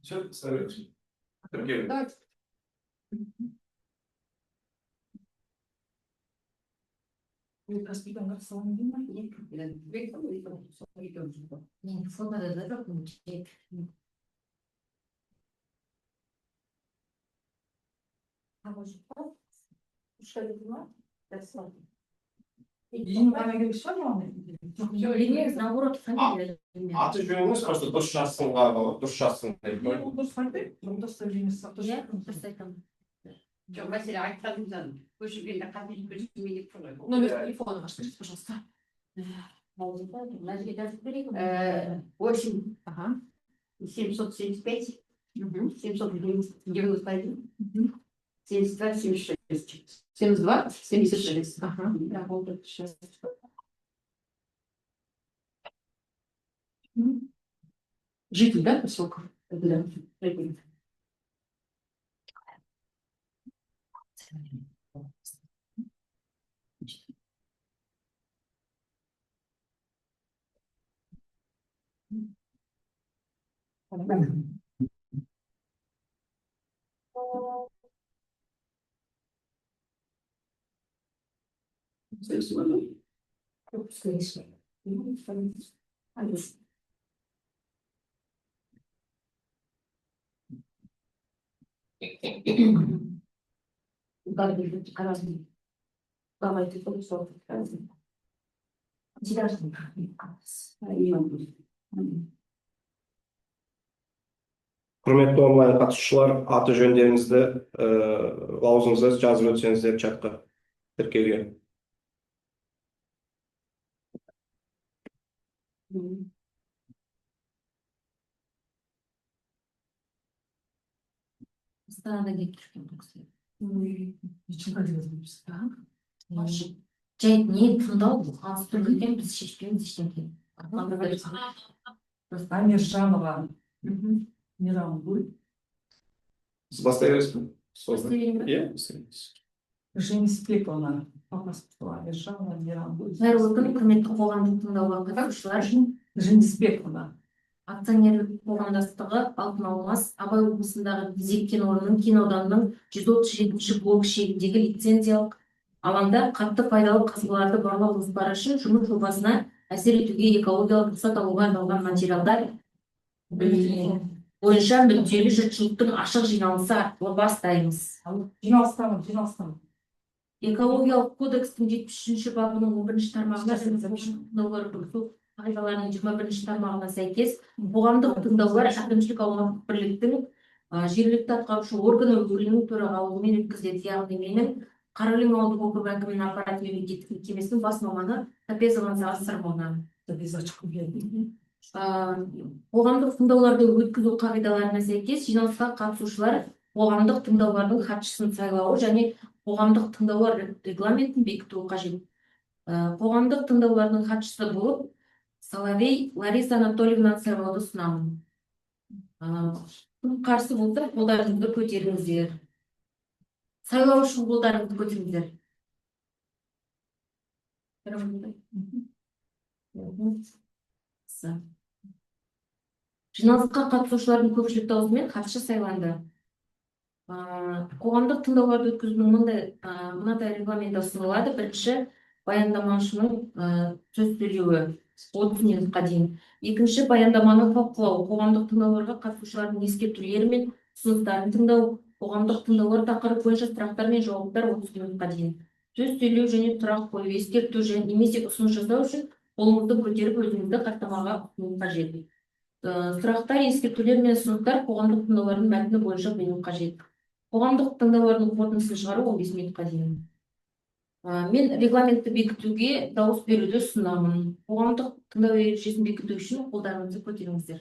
Çok sarı. Türkiye. Evet. Аты жөніңіз просто дұрыс жазсынға, дұрыс жазсын деп. Василий, айтқаныңыздан көшіргенде қателік көшірмейді ғой. Номер телефона скажите, пожалуйста. 8 775 791 72 76. 72 76. Ага. Да, вот сейчас. Житель, да, поселка? Да. Құрметті онлайн қатысушылар, аты жөндеріңізді, лауазымыңызды жазып өтсеңіздер чатқа тіркеуге. Жай не тыңдау, азды көрген біз шешпейміз ештеңе. Амиржанова. Мирам будет. Сіз бастай бересіз бе? Иә, Женеспековна. Амиржанова, Мирам будет. Қайырлы күн, құрметті қоғамдық тыңдауға қатысушылар. Женеспековна. Акционерлік қоғамдастығы Алтын Алмас Абай облысындағы Безек кен орнының кен ауданының 137 блок шегіндегі лицензиялық алаңда қатты пайдалы қазбаларды барлау жоспары үшін жұмыс жобасына әсер етуге экологиялық рұқсат алуға арналған материалдар бойынша мүдделі жұртшылықтың ашық жиналысы арқылы бастаймыз. Жиналыстамын. Экологиялық кодекстің 73 бабының 11 тармағына қағидаларының 21 тармағына сәйкес қоғамдық тыңдаулар әкімшілік аумақтық бірліктің жергілікті атқарушы органы өкілінің төрағалығымен өткізіледі. Яғни менің Қараөлең ауылдық округі әкімінің аппарат мемлекеттік мекемесінің бас маманы Тапезова Сармона. Қоғамдық тыңдауларды өткізу қағидаларына сәйкес жиналысқа қатысушылар қоғамдық тыңдаулардың хатшысын сайлауы және қоғамдық тыңдаулар регламентін бекітуі қажет. Қоғамдық тыңдаулардың хатшысы болып Соловей Лариса Анатольевнаны сайлауды ұсынамын. Қарсы болса, қолдарыңызды көтеріңіздер. Сайлау үшін қолдарыңызды көтеріңіздер. Жиналысқа қатысушылардың көпшілік дауысымен хатшы сайланды. Қоғамдық тыңдауларды өткізудің мынадай регламенті ұсынылады. Бірінші, баяндамашының сөз сөйлеуі 30 минутқа дейін. Екінші, баяндаманы талқылау, қоғамдық тыңдауларға қатысушылардың ескертулері мен ұсыныстарын тыңдау, қоғамдық тыңдаулар тақырып бойынша сұрақтар мен жауаптар 30 минутқа дейін. Сөз сөйлеу және сұрақ қою, ескерту және немесе ұсыныс жасау үшін қолыңызды көтеріп өзіңізді хаттамаға қою қажет. Сұрақтар, ескертулер мен ұсыныстар қоғамдық тыңдаулардың мәтіні бойынша қою қажет. Қоғамдық тыңдаулардың қорытындысын шығару 15 минутқа дейін. Мен регламентті бекітуге дауыс беруді ұсынамын. Қоғамдық тыңдау ережесін бекіту үшін қолдарыңызды көтеріңіздер.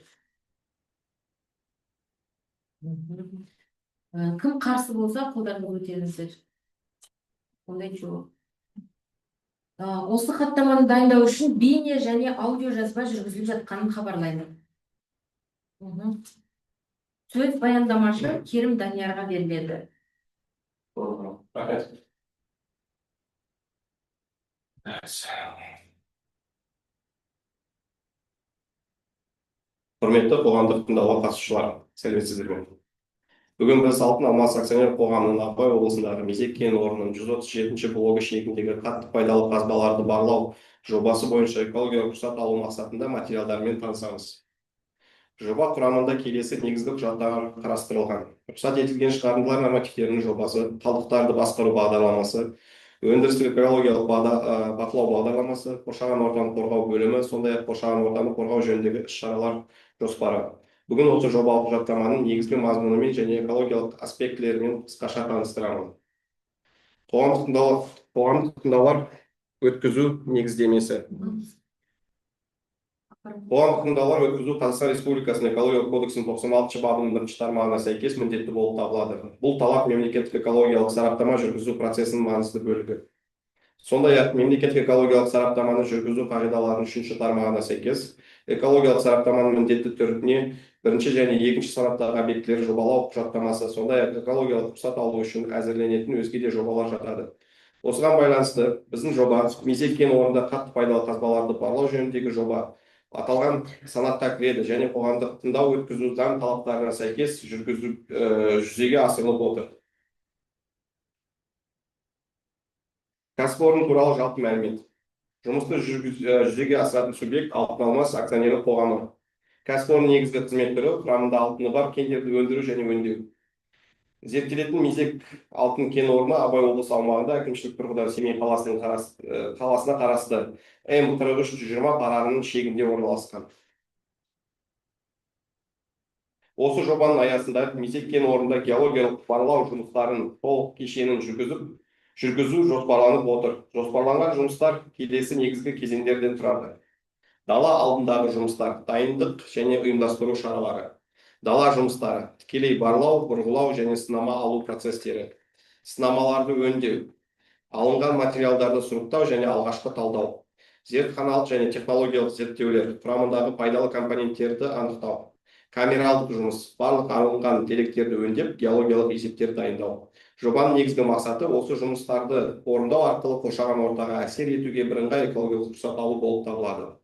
Кім қарсы болса, қолдарыңызды көтеріңіздер. Ондай жоқ. Осы хаттаманы дайындау үшін бейне және аудио жазба жүргізіліп жатқанын хабарлаймын. Сөз баяндамашы Керім Даниярға беріледі. Құрметті қоғамдық тыңдауға қатысушылар, сәлеметсіздер ме? Бүгін біз Алтын Алмас акционерлік қоғамының Ақкөл облысындағы Мезек кен орнының 137 блогы шегіндегі қатты пайдалы қазбаларды барлау жобасы бойынша экологиялық рұқсат алу мақсатында материалдармен танысамыз. Жоба құрамында келесі негізгі құжаттар қарастырылған: рұқсат етілген шығарындылар нормативтерінің жобасы, қалдықтарды басқару бағдарламасы, өндірістік экологиялық бақылау бағдарламасы, қоршаған ортаны қорғау бөлімі, сондай-ақ қоршаған ортаны қорғау жөніндегі іс-шаралар жоспары. Бүгін осы жобалық құжаттаманың негізгі мазмұнымен және экологиялық аспектілерімен қысқаша таныстырамын. Қоғамдық тыңдаулар өткізу негіздемесі. Қоғамдық тыңдаулар өткізу Қазақстан Республикасының экологиялық кодексінің 96 бабының 1 тармағына сәйкес міндетті болып табылады. Бұл талап мемлекеттік экологиялық сараптама жүргізу процесінің маңызды бөлігі. Сондай-ақ мемлекеттік экологиялық сараптаманы жүргізу қағидаларының 3 тармағына сәйкес экологиялық сараптаманың міндетті түріне 1 және 2 санаттағы объектілер жобалау құжаттамасы, сондай-ақ экологиялық рұқсат алу үшін әзірленетін өзге де жобалар жатады. Осыған байланысты біздің жоба Мезек кен орнында қатты пайдалы қазбаларды барлау жөніндегі жоба аталған санатқа кіреді және қоғамдық тыңдау өткізу заң талаптарына сәйкес жүзеге асырылып отыр. Кәсіпорын туралы жалпы мәлімет. Жұмысты жүзеге асыратын субъект Алтын Алмас акционерлік қоғамы. Кәсіпорын негізгі қызмет түрі құрамында алтыны бар кендерді өндіру және өңдеу. Зерттелетін Мезек алтын кен орны Абай облысы аумағында әкімшілік тұрғыдан Семей қаласына қарасты М-3320 парағының шегінде орналасқан. Осы жобаның аясында Мезек кен орнында геологиялық барлау жұмыстарын толық кешенін жүргізу жоспарланып отыр. Жоспарланған жұмыстар келесі негізгі кезеңдерден тұрады: дала алдындағы жұмыстар, дайындық және ұйымдастыру шаралары. Дала жұмыстары: тікелей барлау, бұрғылау және сынама алу процестері. Сынамаларды өңдеу, алынған материалдарды сұрыптау және алғашқы талдау. Зертханалық және технологиялық зерттеулер, құрамындағы пайдалы компоненттерді анықтау. Камералық жұмыс: барлық алынған деректерді өңдеп, геологиялық есептер дайындау. Жобаның негізгі мақсаты осы жұмыстарды орындау арқылы қоршаған ортаға әсер етуге бірыңғай экологиялық рұқсат алу болып табылады.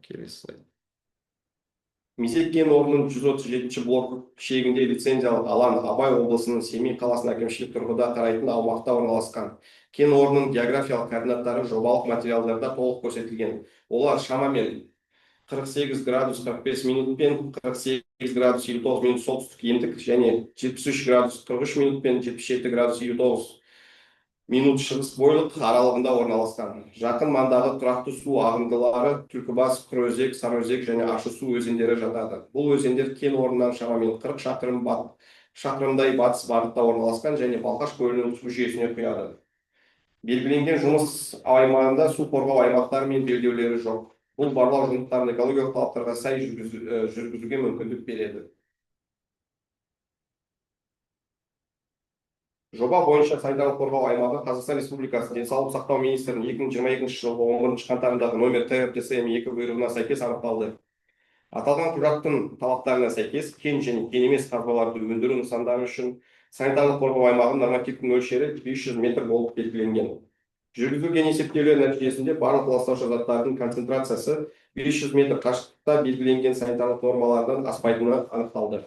Келесі слайд. Мезек кен орнының 137 блок шегінде лицензиялық алаң Абай облысының Семей қаласының әкімшілік тұрғыда қарайтын аумақта орналасқан. Кен орнының географиялық координаттары жобалық материалдарда толық көрсетілген. Олар шамамен 48 градус 45 минут пен 48 градус 59 минут солтүстік ендік және 73 градус 43 минут пен 77 градус 59 минут шығыс бойлық аралығында орналасқан. Жақын маңдағы тұрақты су ағындылары Түлкібас, Құрыөзек, Сарыөзек және Ащысу өзендері жатады. Бұл өзендер кен орнынан шамамен 40 шақырымдай батыс бағытта орналасқан және Балқаш көлінің су жүйесіне құяды. Белгіленген жұмыс аймағында су қорғау аймақтары мен белдеулері жоқ. Бұл барлау жұмыстарын экологиялық талаптарға сай жүргізуге мүмкіндік береді. Жоба бойынша санитарлық қорғау аймағы Қазақстан Республикасы Денсаулық сақтау министрінің 2022 жылғы 11 қаңтарындағы номер ТР-2 бұйрығына сәйкес анықталды. Аталған құжаттың талаптарына сәйкес кен және кен емес қазбаларды өндіру нысандары үшін санитарлық қорғау аймағының нормативтік мөлшері 500 метр болып белгіленген. Жүргізілген есептеулер нәтижесінде барлық ластаушы заттардың концентрациясы 500 метр қашықтықта белгіленген санитарлық нормалардан аспайтыны анықталды.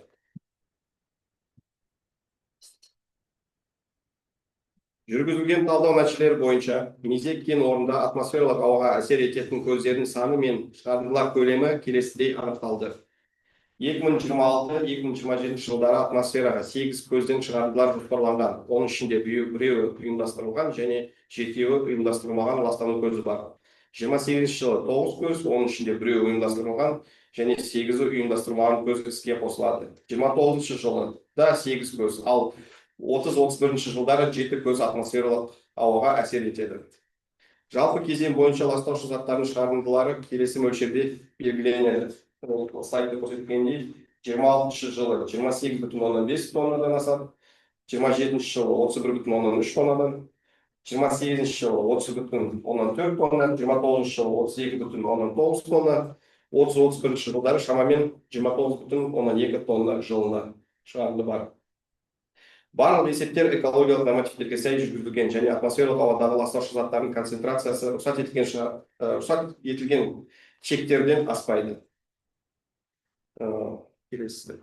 Жүргізілген талдау нәтижелері бойынша Мезек кен орнында атмосфералық ауаға әсер ететін көздердің саны мен шығарындылар көлемі келесідей анықталды. 2026-2027 жылдары атмосфераға 8 көзден шығарындылар жоспарланған. Оның ішінде біреуі ұйымдастырылған және 7-еуі ұйымдастырылмаған ластану көзі бар. 28 жылы 9 көз, оның ішінде біреуі ұйымдастырылған және 8-і ұйымдастырылмаған көз іске қосылады. 29 жылы да 8 көз, ал 30-31 жылдары 7 көз атмосфералық ауаға әсер етеді. Жалпы кезең бойынша ластаушы заттардың шығарындылары келесі мөлшерде белгіленеді. Слайдта көрсетілгендей, 26 жылы 28,5 тоннадан асады, 27 жылы 31,3 тоннадан, 28 жылы 30,4 тонна, 29 жылы 32,9 тонна, 30-31 жылдары шамамен 29,2 тонна жылына шығарынды бар. Барлық есептер экологиялық нормативтерге сай жүргізілген және атмосфералық ауадағы ластаушы заттардың концентрациясы рұқсат етілген шектерден аспайды. Келесі.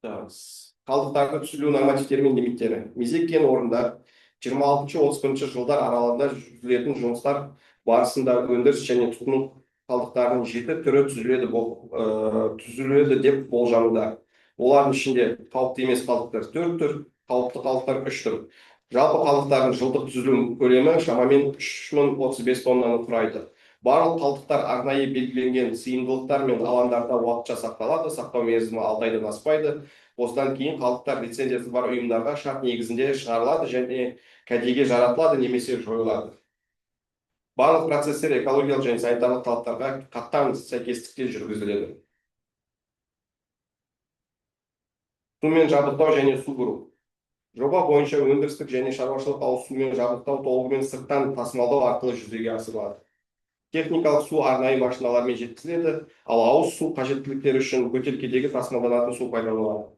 Қалдықтарды түзілу нормативтері мен лимиттері. Мезет кен орында 26-31 жылдар аралығында жүргізілетін жұмыстар барысында өндіріс және тұтыну қалдықтарының 7 түрі түзіледі деп болжануда. Олардың ішінде қауіпті емес қалдықтар 4 түр, қауіпті қалдықтар 3 түр. Жалпы қалдықтардың жылдық түзілу көлемі шамамен 3035 тоннаны құрайды. Барлық қалдықтар арнайы белгіленген сыйымдылықтар мен алаңдарда уақытша сақталады, сақтау мерзімі 6 айдан аспайды. Осыдан кейін қалдықтар лицензиясы бар ұйымдарға шарт негізінде шығарылады және кәдеге жаратылады немесе жойылады. Барлық процестер экологиялық және санитарлық талаптарға қатаң сәйкестікте жүргізіледі. Сумен жабдықтау және су бұру. Жоба бойынша өндірістік және шаруашылық ауыз сумен жабдықтау толығымен сырттан тасымалдау арқылы жүзеге асырылады. Техникалық су арнайы машиналармен жеткізіледі, ал ауыз су қажеттіліктері үшін бөтелкедегі тасымалданатын су пайдаланылады.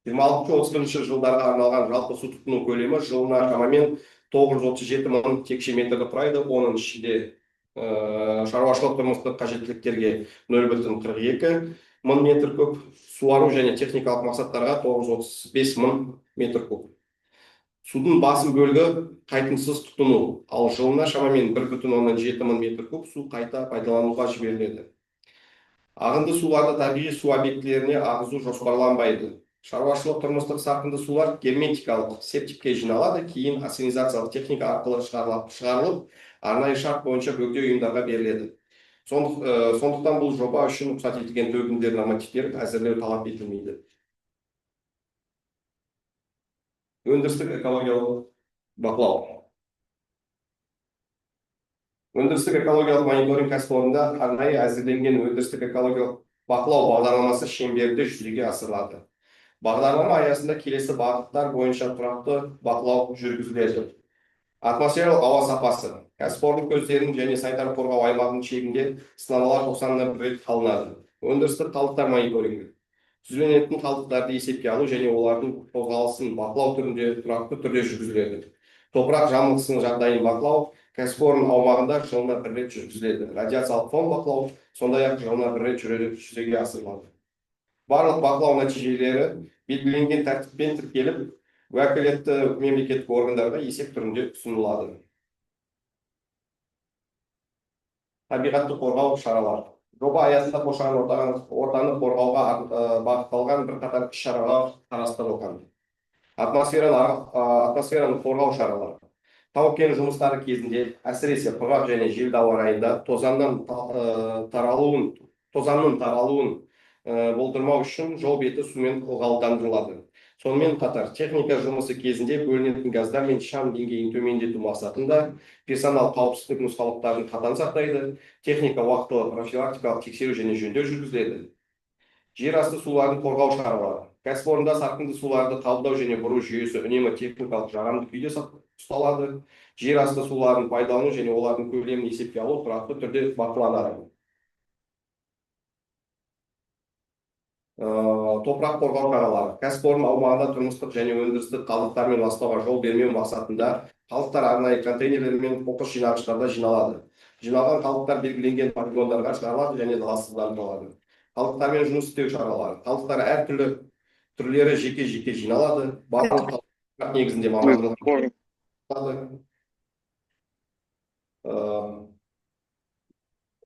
26-31 жылдарға арналған жалпы су тұтыну көлемі жылына шамамен 937 мың текше метрді құрайды. Оның ішінде шаруашылық тұрмыстық қажеттіліктерге 0,42 мың метр куб, суару және техникалық мақсаттарға 935 мың метр куб. Судың басым бөлігі қайтымсыз тұтыну, ал жылына шамамен 1,7 мың метр куб су қайта пайдалануға жіберіледі. Ағынды суларды табиғи су объектілеріне ағызу жоспарланбайды. Шаруашылық тұрмыстық сарқынды сулар герметикалық септикке жиналады, кейін ассенизациялық техника арқылы шығарылып, арнайы шарт бойынша бөгде ұйымдарға беріледі. Сондықтан бұл жоба үшін рұқсат етілген төгіндер нормативтер әзірлеу талап етілмейді. Өндірістік экологиялық бақылау. Өндірістік экологиялық мониторинг кәсіпорында арнайы әзірленген өндірістік экологиялық бақылау бағдарламасы шеңберінде жүзеге асырылады. Бағдарлама аясында келесі бағыттар бойынша тұрақты бақылау жүргізіледі. Атмосфералық ауа сапасы. Кәсіпорын көздерінің және санитарлық қорғау аймағының шегінде сынамалар 91 рет алынады. Өндірістік қалдықтар мониторингі. Түзленетін қалдықтарды есепке алу және олардың қозғалысын бақылау түрінде тұрақты түрде жүргізіледі. Топырақ жамылғысының жағдайын бақылау кәсіпорын аумағында жылына 1 рет жүргізіледі. Радиациялық фон бақылау сондай-ақ жылына 1 рет жүзеге асырылады. Барлық бақылау нәтижелері белгіленген тәртіппен тіркеліп, уәкілетті мемлекеттік органдарға есеп түрінде ұсынылады. Табиғатты қорғау шаралары. Жоба аясында қоршаған ортаны қорғауға бағытталған бірқатар іс-шаралар қарастырылған. Атмосфераны қорғау шаралары. Тау-кен жұмыстары кезінде, әсіресе құрғақ және желді ауа райында тозаңның таралуын болдырмау үшін жол беті сумен ылғалдандырылады. Сонымен қатар, техника жұмысы кезінде бөлінетін газдар мен шам деңгейін төмендету мақсатында персонал қауіпсіздік нұсқаулықтарын қатаң сақтайды, техника уақытылы профилактикалық тексеру және жөндеу жүргізіледі. Жер асты суларын қорғау шаралары. Кәсіпорында сарқынды суларды қабылдау және бұру жүйесі үнемі техникалық жарамды күйде ұсталады. Жер асты суларын пайдалану және олардың көлемін есепке алу тұрақты түрде бақыланады. Топырақ қорғау шаралары. Кәсіпорын аумағында тұрмыстық және өндірістік қалдықтармен ластауға жол бермеу мақсатында қалдықтар арнайы контейнерлер мен қоқыс жинағыштарда жиналады. Жиналған қалдықтар белгіленген полигондарға шығарылады және залалсыздандырылады. Қалдықтармен жұмыс істеу шаралары. Қалдықтар әртүрлі түрлері жеке-жеке жиналады. Барлық қалдықтар негізінде мамандырылған.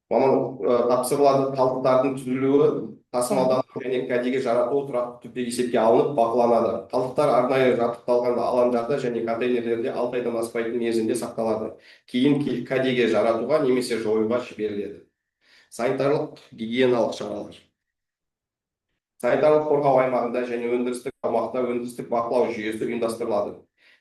Тапсырылады. Қалдықтардың түзілуі тасымалдану және кәдеге жарату тұрақты түрде есепке алынып бақыланады. Қалдықтар арнайы жабдықталған алаңдарда және контейнерлерде 6 айдан аспайтын мерзімде сақталады. Кейін кәдеге жаратуға немесе жоюға жіберіледі. Санитарлық гигиеналық шаралар. Санитарлық қорғау аймағында және өндірістік аумақта өндірістік бақылау жүйесі ұйымдастырылады.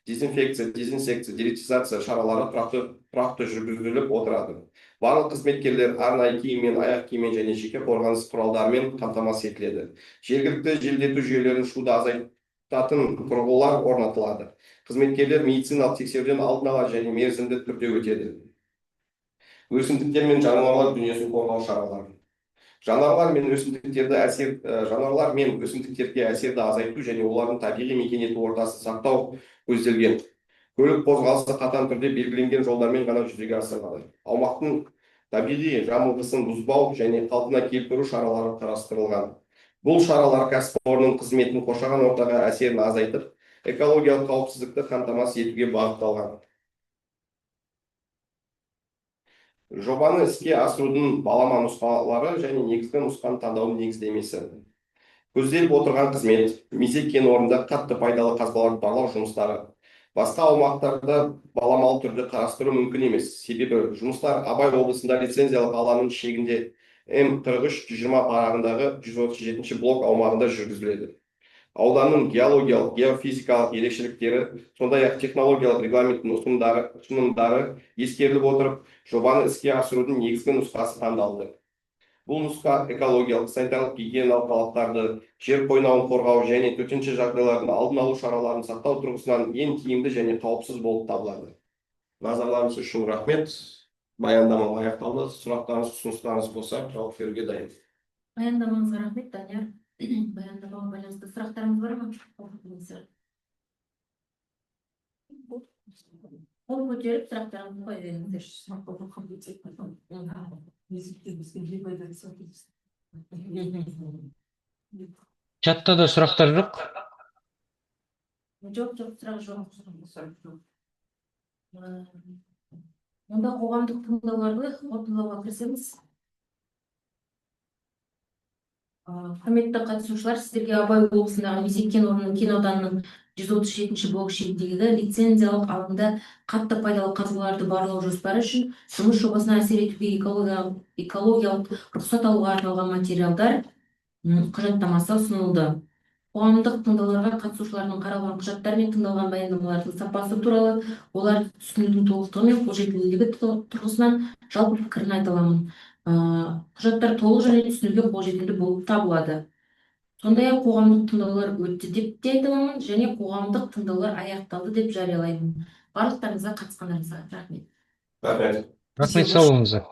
Дезинфекция, дезинсекция, деретизация шаралары тұрақты жүргізіліп отырады. Барлық қызметкерлер арнайы киіммен, аяқ киіммен және жеке қорғаныс құралдарымен қамтамасыз етіледі. Жергілікті желдету жүйелерін шуды азайтатын құрылғылар орнатылады. Қызметкерлер медициналық тексеруден алдын ала және мерзімді түрде өтеді. Өсімдіктер мен жануарлар дүниесін қорғау шаралары. Жануарлар мен өсімдіктерге әсерді азайту және олардың табиғи мекен ету ортасын сақтау көзделген. Көлік қозғалысы қатаң түрде белгіленген жолдармен ғана жүзеге асырылады. Аумақтың табиғи жамылғысын бұзбау және қалпына келтіру шаралары қарастырылған. Бұл шаралар кәсіпорынның қызметін қоршаған ортаға әсерін азайтып, экологиялық қауіпсіздікті қамтамасыз етуге бағытталған. Жобаны іске асырудың балама нұсқалары және негізгі нұсқаны таңдаудың негіздемесі. Көзделіп отырған қызмет, Мезет кен орнында қатты пайдалы қазбаларды барлау жұмыстары. Басқа аумақтарда баламалы түрде қарастыру мүмкін емес. Себебі жұмыстар Абай облысында лицензиялық алаңның шегінде М43-20 парағындағы 137 блок аумағында жүргізіледі. Ауданның геологиялық, геофизикалық ерекшеліктері, сондай-ақ технологиялық регламенттің ұсынымдары ескеріліп отырып, жобаны іске асырудың негізгі нұсқасы таңдалды. Бұл нұсқа экологиялық, санитарлық гигиеналық талаптарды, жер қойнауын қорғау және төтенше жағдайлардың алдын алу шараларын сақтау тұрғысынан ең тиімді және қауіпсіз болып табылады. Назарларыңыз үшін рахмет. Баяндама аяқталды. Сұрақтарыңыз, ұсыныстарыңыз болса, жауап беруге дайын. Баяндамаңызға рахмет, Данияр. Баяндамаға байланысты сұрақтарыңыз бар ма? Қол көтеріп сұрақтарыңызды қоя беріңіздер. Чатта да сұрақтар жоқ. Жоқ, сұрақ жоқ. Онда қоғамдық тыңдауларды қорытындылауға кірісеміз. Құрметті қатысушылар, сіздерге Абай облысындағы Мезет кен орнының кен ауданының 137 блок шегіндегі лицензиялық алаңда қатты пайдалы қазбаларды барлау жоспары үшін жұмыс жобасына әсер етуге экологиялық рұқсат алуға арналған материалдар құжаттамасы ұсынылды. Қоғамдық тыңдауларға қатысушылардың қаралған құжаттар мен тыңдалған баяндамалардың сапасы туралы, олар түсінудің толықтығы мен қолжетімділігі тұрғысынан жалпы пікірін айта аламын. Құжаттар толық және түсінуге қолжетімді болып табылады. Сондай-ақ қоғамдық тыңдаулар өтті деп те айта аламын және қоғамдық тыңдаулар аяқталды деп жариялаймын. Барлықтарыңызға қатысқандарыңызға рахмет. Рахмет. Рахмет, сау болыңыздар.